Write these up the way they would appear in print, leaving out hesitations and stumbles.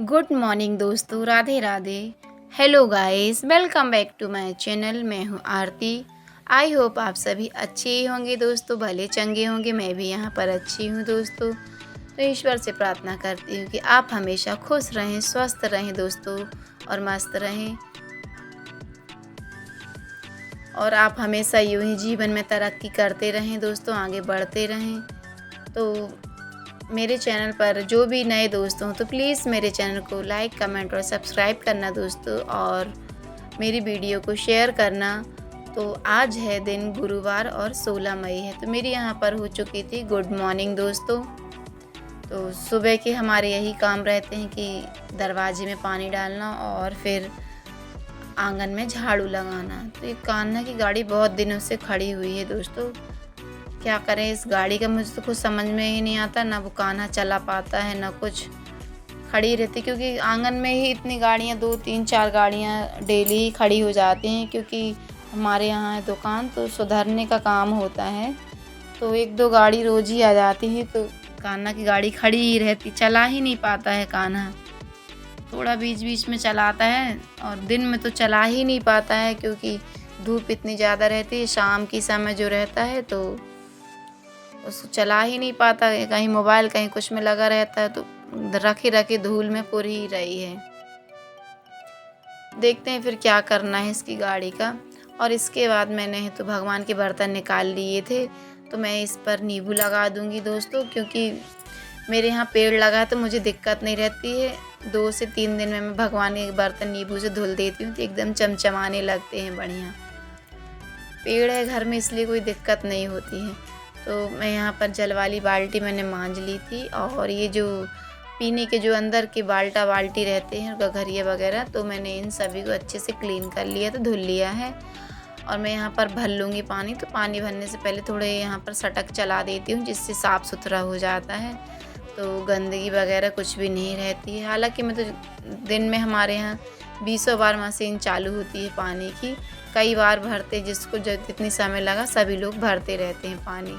Good morning दोस्तों, Radhe Radhe. Hello guys, welcome back to my channel. मैं हूं आरती। आई होप आप सभी अच्छे ही होंगे दोस्तों, भले चंगे होंगे। मैं भी यहां पर अच्छी हूं दोस्तों। तो ईश्वर से प्रार्थना करती हूं कि आप हमेशा खुश रहें, स्वस्थ रहें दोस्तों, और मस्त रहें। और आप हमेशा यूं ही जीवन में तरक्की करते रहें दोस्तों, आगे बढ़ते रहें। तो मेरे चैनल पर जो भी नए दोस्त हों तो प्लीज़ मेरे चैनल को लाइक, कमेंट और सब्सक्राइब करना दोस्तों, और मेरी वीडियो को शेयर करना। तो आज है दिन गुरुवार और 16 मई है। तो मेरी यहाँ पर हो चुकी थी गुड मॉर्निंग दोस्तों। तो सुबह के हमारे यही काम रहते हैं कि दरवाजे में पानी डालना और फिर आंगन में झाड़ू लगाना। तो ये कान्हा की गाड़ी बहुत दिनों से खड़ी हुई है दोस्तों। क्या करें इस गाड़ी का, मुझे तो कुछ समझ में ही नहीं आता। ना वो कान्हा चला पाता है ना कुछ, खड़ी रहती। क्योंकि आंगन में ही इतनी गाड़ियाँ, 2 3 4 गाड़ियाँ डेली ही खड़ी हो जाती हैं। क्योंकि हमारे यहाँ है दुकान, तो सुधरने का काम होता है। तो 1 2 गाड़ी रोज़ ही आ जाती है। तो कान्हा की गाड़ी खड़ी ही रहती, चला ही नहीं पाता है कान्हा। थोड़ा बीच बीच में चलाता है और दिन में तो चला ही नहीं पाता है, क्योंकि धूप इतनी ज़्यादा रहती है। शाम की समय जो रहता है तो उसको चला ही नहीं पाता है। कहीं मोबाइल कहीं कुछ में लगा रहता है, तो रखी रखी धूल में पुर ही रही है। देखते हैं फिर क्या करना है इसकी गाड़ी का। और इसके बाद मैंने तो भगवान के बर्तन निकाल लिए थे, तो मैं इस पर नींबू लगा दूंगी दोस्तों। क्योंकि मेरे यहाँ पेड़ लगा है तो मुझे दिक्कत नहीं रहती है। 2 से 3 दिन में मैं भगवान के बर्तन नींबू से धुल देती हूँ, तो एकदम चमचमाने लगते हैं बढ़िया। पेड़ है घर में इसलिए कोई दिक्कत नहीं होती है। तो मैं यहाँ पर जल वाली बाल्टी मैंने मांज ली थी, और ये जो पीने के जो अंदर के बाल्टी रहते हैं गघरिया वगैरह, तो मैंने इन सभी को अच्छे से क्लीन कर लिया, तो धुल लिया है। और मैं यहाँ पर भर लूँगी पानी। तो पानी भरने से पहले थोड़े यहाँ पर सटक चला देती हूँ, जिससे साफ़ सुथरा हो जाता है, तो गंदगी वगैरह कुछ भी नहीं रहती है। हालांकि मैं तो दिन में हमारे यहाँ 20 बार मशीन चालू होती है पानी की। कई बार भरते, जिसको जितनी समय लगा सभी लोग भरते रहते हैं पानी।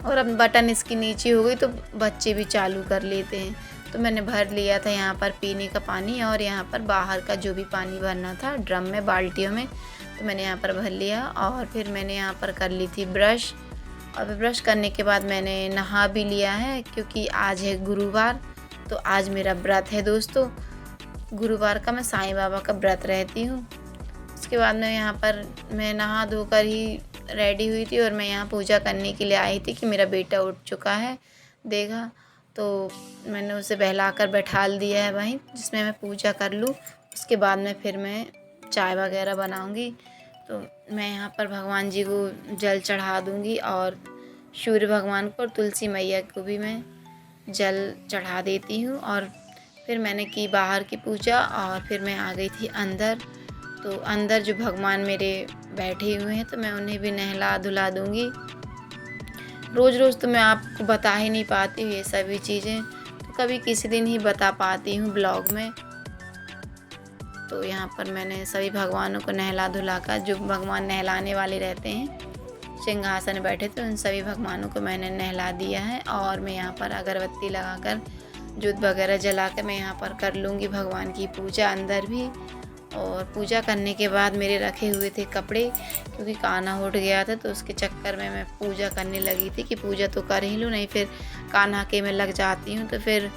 और अब बटन इसकी नीचे हो गई तो बच्चे भी चालू कर लेते हैं। तो मैंने भर लिया था यहाँ पर पीने का पानी, और यहाँ पर बाहर का जो भी पानी भरना था ड्रम में, बाल्टियों में, तो मैंने यहाँ पर भर लिया। और फिर मैंने यहाँ पर कर ली थी ब्रश। और ब्रश करने के बाद मैंने नहा भी लिया है, क्योंकि आज है गुरुवार। तो आज मेरा व्रत है दोस्तों। गुरुवार का मैं साईं बाबा का व्रत रहती हूँ। उसके बाद में यहाँ पर मैं नहा धोकर ही रेडी हुई थी, और मैं यहाँ पूजा करने के लिए आई थी कि मेरा बेटा उठ चुका है। देखा तो मैंने उसे बहलाकर बैठाल दिया है वहीं, जिसमें मैं पूजा कर लूँ। उसके बाद में फिर मैं चाय वगैरह बनाऊँगी। तो मैं यहाँ पर भगवान जी को जल चढ़ा दूँगी, और सूर्य भगवान को और तुलसी मैया को भी मैं जल चढ़ा देती हूँ। और फिर मैंने की बाहर की पूजा, और फिर मैं आ गई थी अंदर। तो अंदर जो भगवान मेरे बैठे हुए हैं, तो मैं उन्हें भी नहला धुला दूँगी। रोज़ रोज़ तो मैं आपको बता ही नहीं पाती हूँ ये सभी चीज़ें, तो कभी किसी दिन ही बता पाती हूँ ब्लॉग में। तो यहाँ पर मैंने सभी भगवानों को नहला धुला कर, जो भगवान नहलाने वाले रहते हैं, सिंहासन बैठे थे, उन सभी भगवानों को मैंने नहला दिया है। और मैं यहाँ पर अगरबत्ती लगाकर, जोत वगैरह जलाकर मैं यहाँ पर कर लूँगी भगवान की पूजा अंदर भी। और पूजा करने के बाद मेरे रखे हुए थे कपड़े, क्योंकि कान्हा उठ गया था, तो उसके चक्कर में मैं पूजा करने लगी थी कि पूजा तो कर ही लूँ, नहीं फिर कान्हा के में लग जाती हूँ तो फिर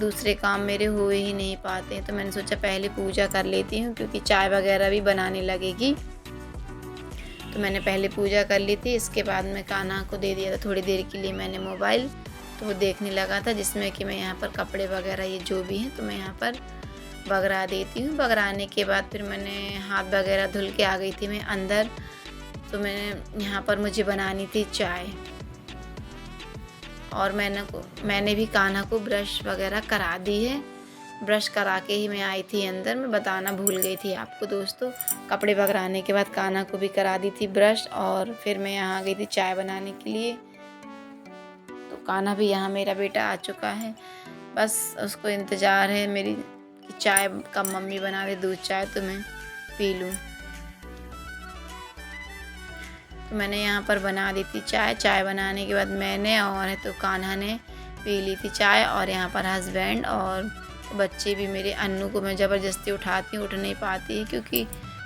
दूसरे काम मेरे हो ही नहीं पाते। तो मैंने सोचा पहले पूजा कर लेती हूँ, क्योंकि चाय वगैरह भी बनाने लगेगी। तो मैंने पहले पूजा कर ली थी। इसके बाद में कान्हा को दे दिया था थोड़ी देर के लिए मैंने मोबाइल, तो वो देखने लगा था, जिसमें कि मैं यहाँ पर कपड़े वगैरह ये जो भी हैं तो मैं यहाँ पर बगरा देती हूँ। बगराने के बाद फिर मैंने हाथ वगैरह धुल के आ गई थी मैं अंदर। तो मैंने यहाँ पर मुझे बनानी थी चाय, और मैंने भी कान्हा को ब्रश वगैरह करा दी है। ब्रश करा के ही मैं आई थी अंदर। मैं बताना भूल गई थी आपको दोस्तों। कपड़े बगराने के बाद कान्हा को भी करा दी थी ब्रश, और फिर मैं यहाँ आ गई थी चाय बनाने के लिए। तो कान्हा भी यहाँ मेरा बेटा आ चुका है, बस उसको इंतज़ार है मेरी कि चाय का मम्मी बना दे दूध चाय, तो मैं पी लूँ। तो मैंने यहाँ पर बना दी थी चाय। चाय बनाने के बाद मैंने और है तो कान्हा ने पी ली थी चाय, और यहाँ पर हस्बैंड और तो बच्चे भी मेरे, अन्नू को मैं ज़बरदस्ती उठाती हूँ, उठ नहीं पाती है क्योंकि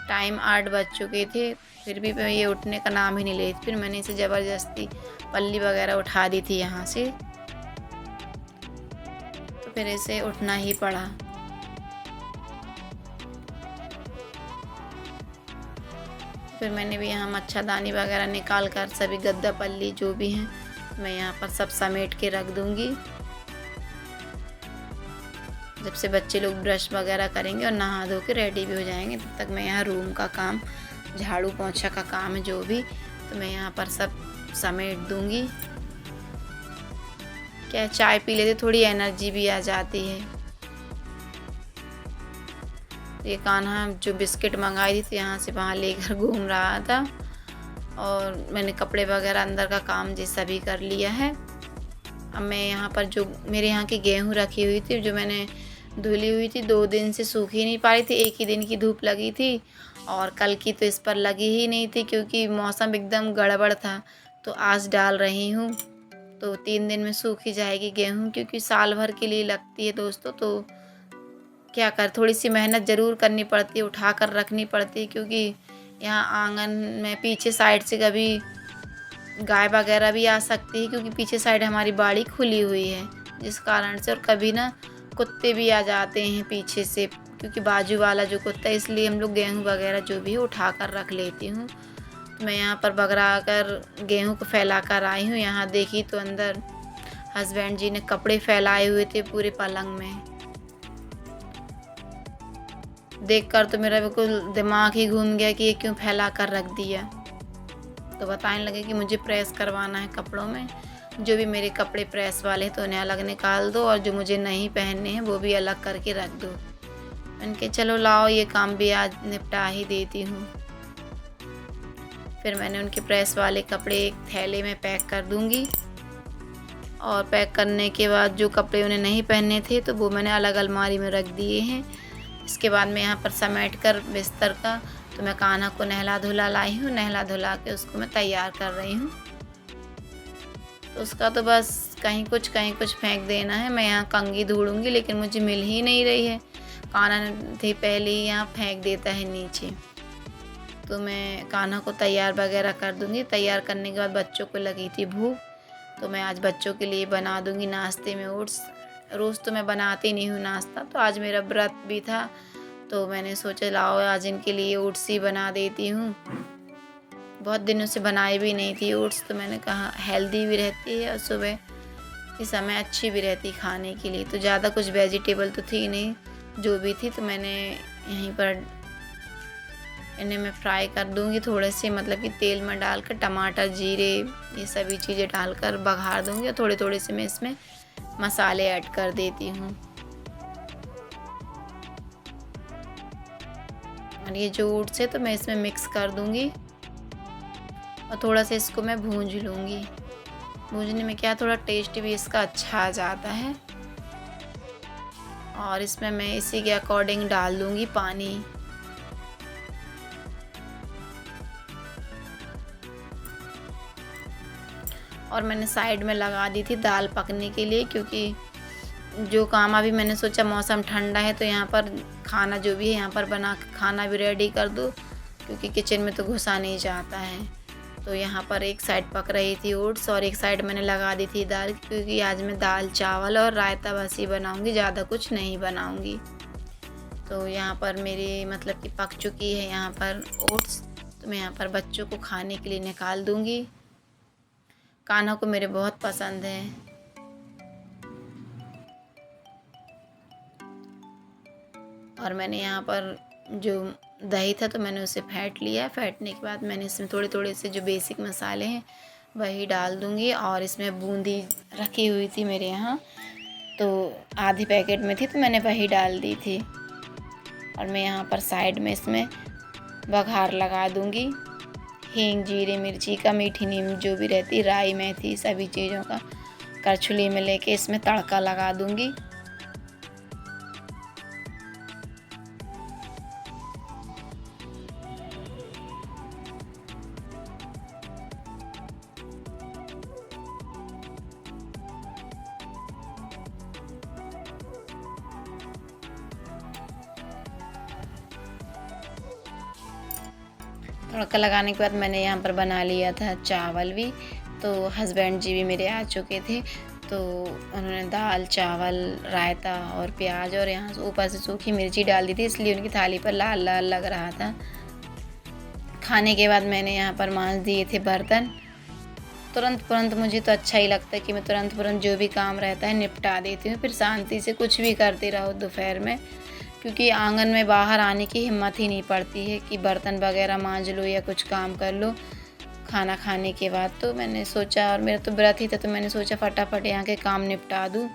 टाइम 8 बज चुके थे, फिर भी मैं ये उठने का नाम ही नहीं ले रही। फिर मैंने इसे ज़बरदस्ती पल्ली वगैरह उठा दी थी यहाँ से, तो फिर इसे उठना ही पड़ा। फिर मैंने भी यहाँ मच्छरदानी वगैरह निकाल कर सभी गद्दा पल्ली जो भी हैं मैं यहाँ पर सब समेट के रख दूँगी। जब से बच्चे लोग ब्रश वगैरह करेंगे और नहा धो के रेडी भी हो जाएंगे, तब तक मैं यहाँ रूम का काम, झाड़ू पोंछा का काम है जो भी, तो मैं यहाँ पर सब समेट दूँगी। क्या चाय पी लेते थोड़ी एनर्जी भी आ जाती है। ये कान्हा जो बिस्किट मंगाई थी यहाँ से वहाँ लेकर घूम रहा था, और मैंने कपड़े वगैरह अंदर का काम जैसा भी कर लिया है। अब मैं यहाँ पर जो मेरे यहाँ की गेहूँ रखी हुई थी, जो मैंने धुली हुई थी, 2 दिन से सूख ही नहीं पा रही थी, एक ही दिन की धूप लगी थी और कल की तो इस पर लगी ही नहीं थी क्योंकि मौसम एकदम गड़बड़ था। तो आज डाल रही हूँ, तो 3 दिन में सूख ही जाएगी गेहूँ, क्योंकि साल भर के लिए लगती है दोस्तों। तो क्या कर, थोड़ी सी मेहनत ज़रूर करनी पड़ती है, उठा कर रखनी पड़ती है, क्योंकि यहाँ आंगन में पीछे साइड से कभी गाय वगैरह भी आ सकती है, क्योंकि पीछे साइड हमारी बाड़ी खुली हुई है जिस कारण से, और कभी ना कुत्ते भी आ जाते हैं पीछे से, क्योंकि बाजू वाला जो कुत्ता है, इसलिए हम लोग गेहूँ वगैरह जो भी है उठा कर रख लेती हूँ। तो मैं यहाँ पर बगरा कर गेहूँ को फैला कर आई हूँ। यहाँ देखी तो अंदर हस्बैंड जी ने कपड़े फैलाए हुए थे पूरे पलंग में। देखकर तो मेरा बिल्कुल दिमाग ही घूम गया कि ये क्यों फैला कर रख दिया। तो बताने लगे कि मुझे प्रेस करवाना है कपड़ों में, जो भी मेरे कपड़े प्रेस वाले हैं तो उन्हें अलग निकाल दो, और जो मुझे नहीं पहनने हैं वो भी अलग करके रख दो। मैंने कहा चलो लाओ ये काम भी आज निपटा ही देती हूँ। फिर मैंने उनके प्रेस वाले कपड़े एक थैले में पैक कर दूँगी, और पैक करने के बाद जो कपड़े उन्हें नहीं पहनने थे तो वो मैंने अलग अलमारी में रख दिए हैं। इसके बाद मैं यहाँ पर समेट कर बिस्तर का, तो मैं कान्हा को नहला धुला लाई हूँ, नहला धुला के उसको मैं तैयार कर रही हूँ। तो उसका तो बस कहीं कुछ फेंक देना है। मैं यहाँ कंघी ढूंढूंगी लेकिन मुझे मिल ही नहीं रही है। कान्हा थे पहले ही यहाँ फेंक देता है नीचे। तो मैं कान्हा को तैयार वगैरह कर दूँगी। तैयार करने के बाद बच्चों को लगी थी भूख, तो मैं आज बच्चों के लिए बना दूँगी नाश्ते में ओट्स। रोज़ तो मैं बनाती नहीं हूँ नाश्ता, तो आज मेरा व्रत भी था तो मैंने सोचा लाओ आज इनके लिए ओट्स ही बना देती हूँ। बहुत दिनों से बनाई भी नहीं थी ओट्स, तो मैंने कहा हेल्दी भी रहती है और सुबह इस समय अच्छी भी रहती खाने के लिए। तो ज़्यादा कुछ वेजिटेबल तो थी नहीं, जो भी थी तो मैंने यहीं पर इन्हें मैं फ्राई कर दूँगी थोड़े से, मतलब कि तेल में डालकर टमाटर जीरे ये सभी चीज़ें डालकर बघार दूँगी, और थोड़े थोड़े से मैं इसमें मसाले ऐड कर देती हूँ। और ये जो ओट्स है तो मैं इसमें मिक्स कर दूँगी, और थोड़ा सा इसको मैं भूंज लूँगी। भूंजने में क्या थोड़ा टेस्ट भी इसका अच्छा आ जाता है। और इसमें मैं इसी के अकॉर्डिंग डाल दूँगी पानी। और मैंने साइड में लगा दी थी दाल पकने के लिए, क्योंकि जो काम अभी मैंने सोचा मौसम ठंडा है तो यहाँ पर खाना जो भी है यहाँ पर बना के खाना भी रेडी कर दूँ, क्योंकि किचन में तो घुसा नहीं जाता है। तो यहाँ पर एक साइड पक रही थी ओट्स और एक साइड मैंने लगा दी थी दाल, क्योंकि आज मैं दाल चावल और रायता बस ही बनाऊँगी, ज़्यादा कुछ नहीं बनाऊँगी। तो यहाँ पर मेरी मतलब कि पक चुकी है यहाँ पर ओट्स, तो मैं यहाँ पर बच्चों को खाने के लिए निकाल दूँगी। कान्हा को मेरे बहुत पसंद है। और मैंने यहाँ पर जो दही था तो मैंने उसे फेंट लिया है। फेंटने के बाद मैंने इसमें थोड़े थोड़े से जो बेसिक मसाले हैं वही डाल दूँगी। और इसमें बूंदी रखी हुई थी मेरे यहाँ, तो आधी पैकेट में थी तो मैंने वही डाल दी थी। और मैं यहाँ पर साइड में इसमें बघार लगा दूँगी, हींग जीरे मिर्ची का, मीठी नीम जो भी रहती, राई मेथी सभी चीज़ों का करछुली में लेके इसमें तड़का लगा दूँगी। तड़का लगाने के बाद मैंने यहाँ पर बना लिया था चावल भी। तो हस्बैंड जी भी मेरे आ चुके थे, तो उन्होंने दाल, चावल, रायता और प्याज और यहाँ से ऊपर से सूखी मिर्ची डाल दी थी, इसलिए उनकी थाली पर लाल लाल लग रहा था। खाने के बाद मैंने यहाँ पर मांज दिए थे बर्तन। तुरंत मुझे तो अच्छा ही लगता है कि मैं तुरंत जो भी काम रहता है निपटा देती हूँ, फिर शांति से कुछ भी करती रहो दोपहर में, क्योंकि आंगन में बाहर आने की हिम्मत ही नहीं पड़ती है कि बर्तन वगैरह मांज लो या कुछ काम कर लो खाना खाने के बाद। तो मैंने सोचा, और मेरा तो व्रत ही था, तो मैंने सोचा फटाफट यहाँ के काम निपटा दूँ।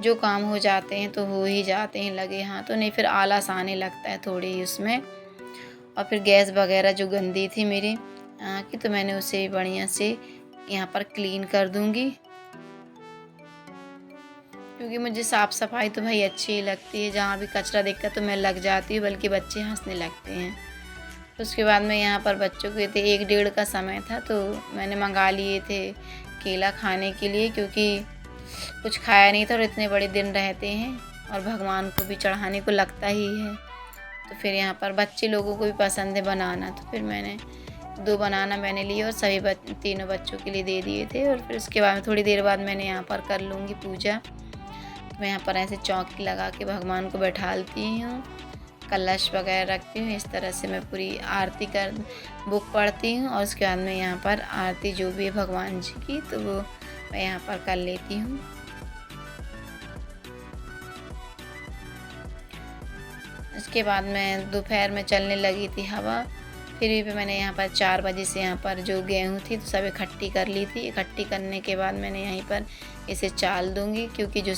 जो काम हो जाते हैं तो हो ही जाते हैं लगे हाथों, नहीं फिर आलस आने लगता है थोड़ी ही उसमें। और फिर गैस वगैरह जो गंदी थी मेरी यहाँ की, तो मैंने उसे भी बढ़िया से यहाँ पर क्लीन कर दूँगी, क्योंकि मुझे साफ़ सफाई तो भाई अच्छी ही लगती है। जहाँ भी कचरा दिखता तो मैं लग जाती हूँ, बल्कि बच्चे हंसने लगते हैं। तो उसके बाद मैं यहाँ पर बच्चों के थे 1 डेढ़ का समय था, तो मैंने मंगा लिए थे केला खाने के लिए, क्योंकि कुछ खाया नहीं था और इतने बड़े दिन रहते हैं और भगवान को भी चढ़ाने को लगता ही है। तो फिर यहाँ पर बच्चे लोगों को भी पसंद है बनाना, तो फिर मैंने 2 बनाना मैंने लिए और सभी तीनों बच्चों के लिए दे दिए थे। और फिर उसके बाद में थोड़ी देर बाद मैंने यहाँ पर कर लूँगी पूजा। तो मैं यहाँ पर ऐसे चौकी लगा के भगवान को बैठालती हूँ, कलश वगैरह रखती हूँ। इस तरह से मैं पूरी आरती बुक पढ़ती हूँ, और उसके बाद में यहाँ पर आरती जो भी है भगवान जी की, तो वो मैं यहाँ पर कर लेती हूँ। इसके बाद मैं दोपहर में चलने लगी थी हवा, फिर भी मैंने यहाँ पर 4 बजे से यहाँ पर जो गेहूँ थी तो सब इकट्ठी कर ली थी। इकट्ठी करने के बाद मैंने यहीं पर इसे चाल दूँगी, क्योंकि जो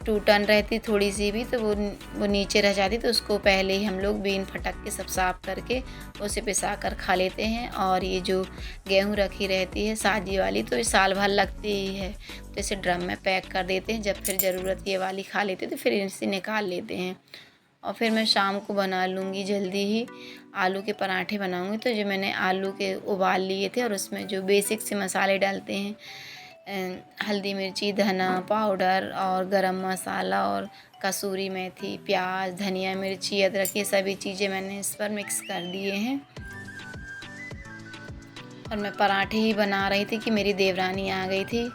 टूटन रहती थोड़ी सी भी तो वो नीचे रह जाती, तो उसको पहले ही हम लोग बीन फटक के सब साफ़ करके उसे पिसा कर खा लेते हैं। और ये जो गेहूँ रखी रहती है साजी वाली, तो ये साल भर लगती ही है, तो इसे ड्रम में पैक कर देते हैं। जब फिर ज़रूरत ये वाली खा लेते तो फिर इसे निकाल लेते हैं। और फिर मैं शाम को बना लूँगी जल्दी ही आलू के पराठे बनाऊँगी। तो जो मैंने आलू के उबाल लिए थे और उसमें जो बेसिक से मसाले डालते हैं, हल्दी, मिर्ची, धना पाउडर और गरम मसाला और कसूरी मेथी, प्याज, धनिया, मिर्ची, अदरक, ये सभी चीज़ें मैंने इस पर मिक्स कर दिए हैं। और मैं पराठे ही बना रही थी कि मेरी देवरानी आ गई थी,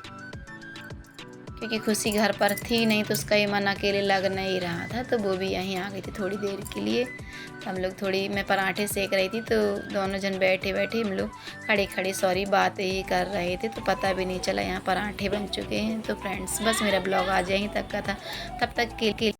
क्योंकि खुशी घर पर थी नहीं, तो उसका ये मन अकेले लग नहीं रहा था, तो वो भी यहीं आ गई थी थोड़ी देर के लिए। तो हम लोग मैं पराठे सेक रही थी, तो दोनों जन बैठे हम लोग खड़े बातें ही कर रहे थे, तो पता भी नहीं चला यहाँ पराठे बन चुके हैं। तो फ्रेंड्स, बस मेरा ब्लॉग आज यहीं तक का था। तब तक के